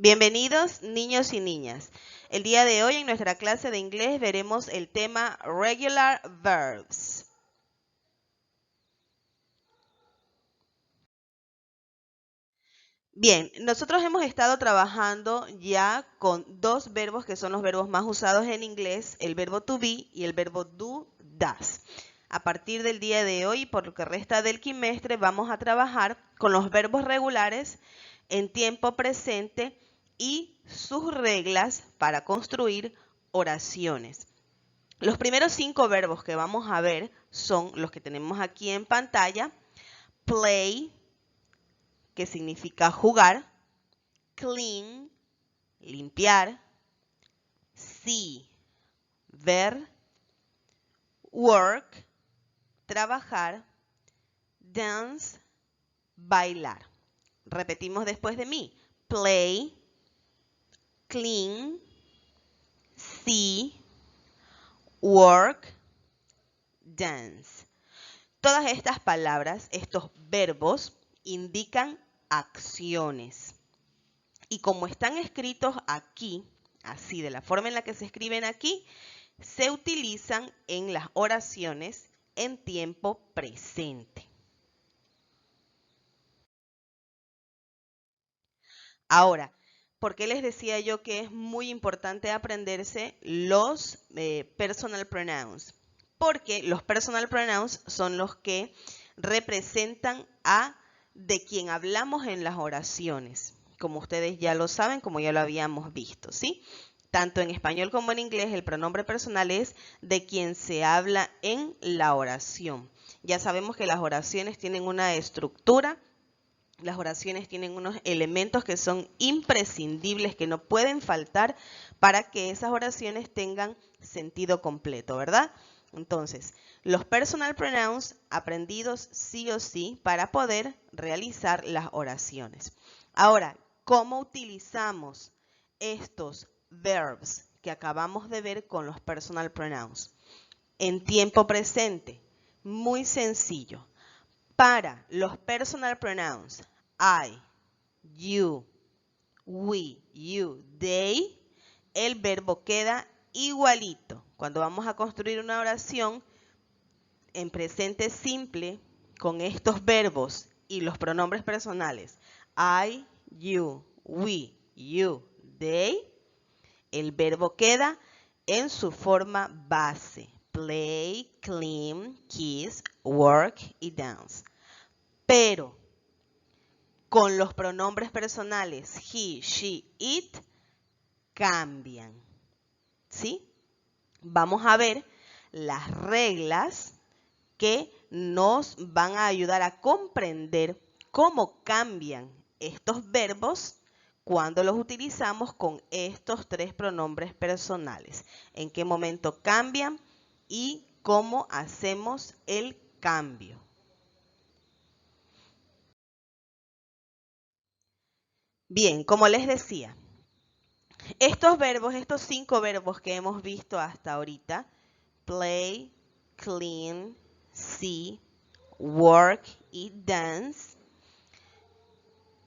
Bienvenidos niños y niñas. El día de hoy en nuestra clase de inglés veremos el tema Regular Verbs. Bien, nosotros hemos estado trabajando ya con dos verbos que son los verbos más usados en inglés, el verbo to be y el verbo do, does. A partir del día de hoy, por lo que resta del quimestre, vamos a trabajar con los verbos regulares en tiempo presente y sus reglas para construir oraciones. Los primeros 5 verbos que vamos a ver son los que tenemos aquí en pantalla: play, que significa jugar; clean, limpiar; see, ver; work, trabajar; dance, bailar. Repetimos después de mí: play, clean, see, work, dance. Todas estas palabras, estos verbos, indican acciones. Y como están escritos aquí, así de la forma en la que se escriben aquí, se utilizan en las oraciones en tiempo presente. Ahora, ¿por qué les decía yo que es muy importante aprenderse los personal pronouns? Porque los personal pronouns son los que representan a de quien hablamos en las oraciones. Como ustedes ya lo saben, como ya lo habíamos visto, ¿sí? Tanto en español como en inglés, el pronombre personal es de quien se habla en la oración. Ya sabemos que las oraciones tienen una estructura. Las oraciones tienen unos elementos que son imprescindibles, que no pueden faltar para que esas oraciones tengan sentido completo, ¿verdad? Entonces, los personal pronouns aprendidos sí o sí para poder realizar las oraciones. Ahora, ¿cómo utilizamos estos verbs que acabamos de ver con los personal pronouns? En tiempo presente, muy sencillo. Para los personal pronouns I, you, we, you, they, el verbo queda igualito. Cuando vamos a construir una oración en presente simple con estos verbos y los pronombres personales I, you, we, you, they, el verbo queda en su forma base: play, clean, kiss, work y dance. Pero con los pronombres personales he, she, it, cambian, ¿sí? Vamos a ver las reglas que nos van a ayudar a comprender cómo cambian estos verbos cuando los utilizamos con estos 3 pronombres personales. En qué momento cambian y cómo hacemos el cambio. Bien, como les decía, estos verbos, estos 5 verbos que hemos visto hasta ahorita, play, clean, see, work y dance,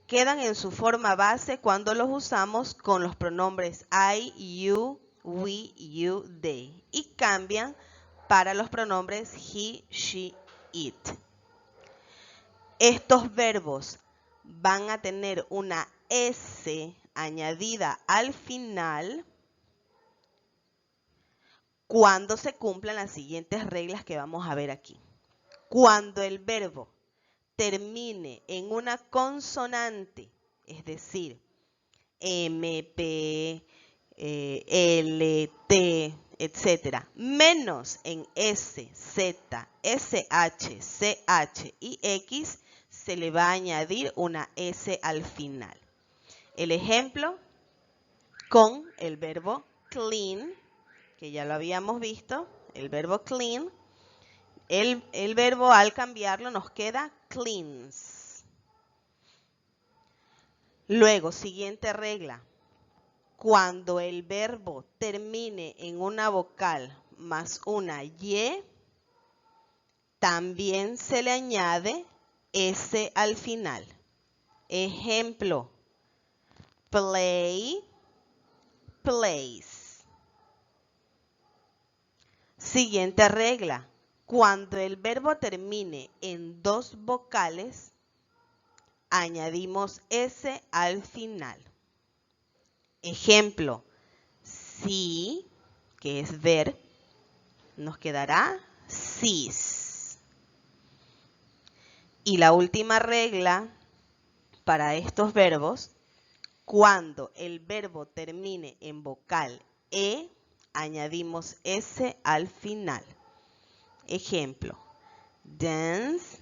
quedan en su forma base cuando los usamos con los pronombres I, you, we, you, they, y cambian para los pronombres he, she, it. Estos verbos van a tener una S añadida al final cuando se cumplan las siguientes reglas que vamos a ver aquí. Cuando el verbo termine en una consonante, es decir, M, P, L, T, etc., menos en S, Z, SH, CH y X, se le va a añadir una S al final. El ejemplo con el verbo clean, que ya lo habíamos visto, el verbo clean, el verbo al cambiarlo nos queda cleans. Luego, siguiente regla. Cuando el verbo termine en una vocal más una Y, también se le añade S al final. Ejemplo, play, plays. Siguiente regla. Cuando el verbo termine en dos vocales, añadimos S al final. Ejemplo, see, que es ver, nos quedará sees. Y la última regla para estos verbos, cuando el verbo termine en vocal E, añadimos S al final. Ejemplo, dance,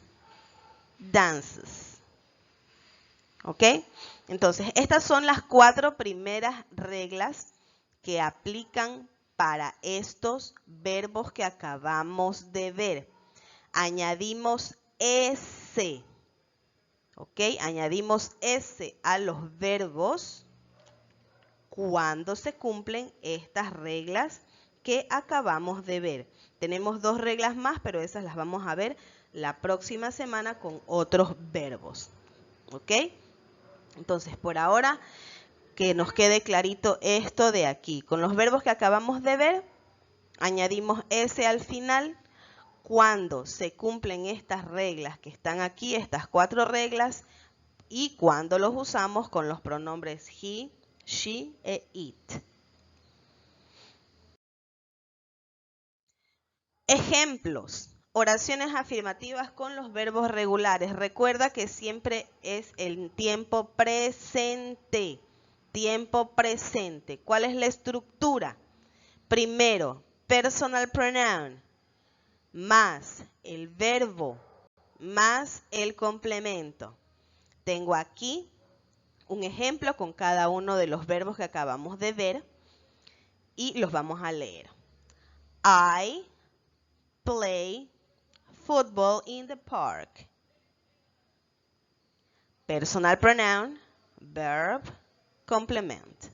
dances. ¿Ok? Entonces, estas son las 4 primeras reglas que aplican para estos verbos que acabamos de ver. Añadimos S. ¿Ok? Añadimos S a los verbos cuando se cumplen estas reglas que acabamos de ver. Tenemos 2 reglas más, pero esas las vamos a ver la próxima semana con otros verbos. ¿Ok? Entonces, por ahora, que nos quede clarito esto de aquí. Con los verbos que acabamos de ver, añadimos S al final cuando se cumplen estas reglas que están aquí, estas 4 reglas, y cuando los usamos con los pronombres he, she e it. Ejemplos. Oraciones afirmativas con los verbos regulares. Recuerda que siempre es el tiempo presente. Tiempo presente. ¿Cuál es la estructura? Primero, personal pronoun más el verbo más el complemento. Tengo aquí un ejemplo con cada uno de los verbos que acabamos de ver y los vamos a leer. I play football in the park. Personal pronoun, verb, complement.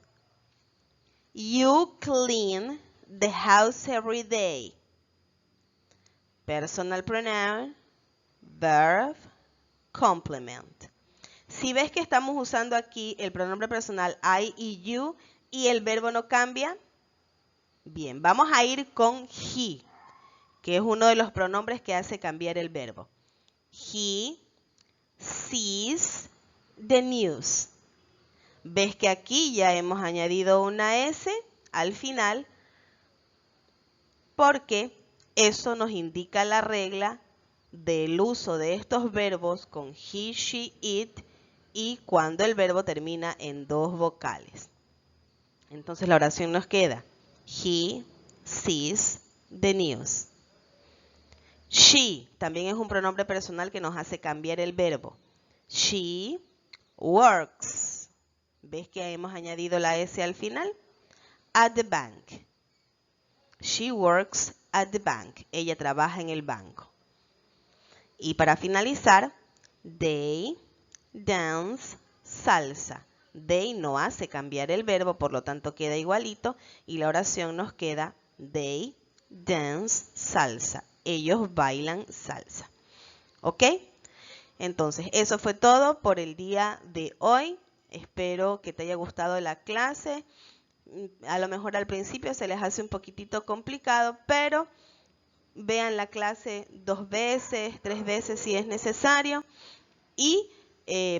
You clean the house every day. Personal pronoun, verb, complement. Si ves que estamos usando aquí el pronombre personal I y you y el verbo no cambia, bien, vamos a ir con he, que es uno de los pronombres que hace cambiar el verbo. He sees the news. Ves que aquí ya hemos añadido una S al final porque eso nos indica la regla del uso de estos verbos con he, she, it y cuando el verbo termina en 2 vocales. Entonces la oración nos queda: he sees the news. She también es un pronombre personal que nos hace cambiar el verbo. She works. ¿Ves que hemos añadido la S al final? At the bank. She works at the bank. Ella trabaja en el banco. Y para finalizar, they dance salsa. They no hace cambiar el verbo, por lo tanto queda igualito y la oración nos queda they dance salsa. Ellos bailan salsa. ¿Ok? Entonces, eso fue todo por el día de hoy. Espero que te haya gustado la clase. A lo mejor al principio se les hace un poquitito complicado, pero vean la clase 2 veces, 3 veces si es necesario y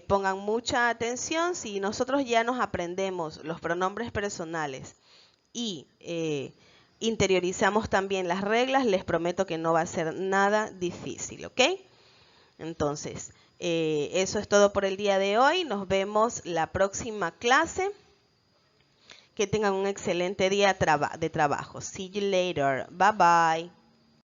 pongan mucha atención. Si nosotros ya nos aprendemos los pronombres personales y interiorizamos también las reglas, les prometo que no va a ser nada difícil, ¿ok? Entonces, eso es todo por el día de hoy. Nos vemos la próxima clase. Que tengan un excelente día de trabajo. See you later. Bye bye.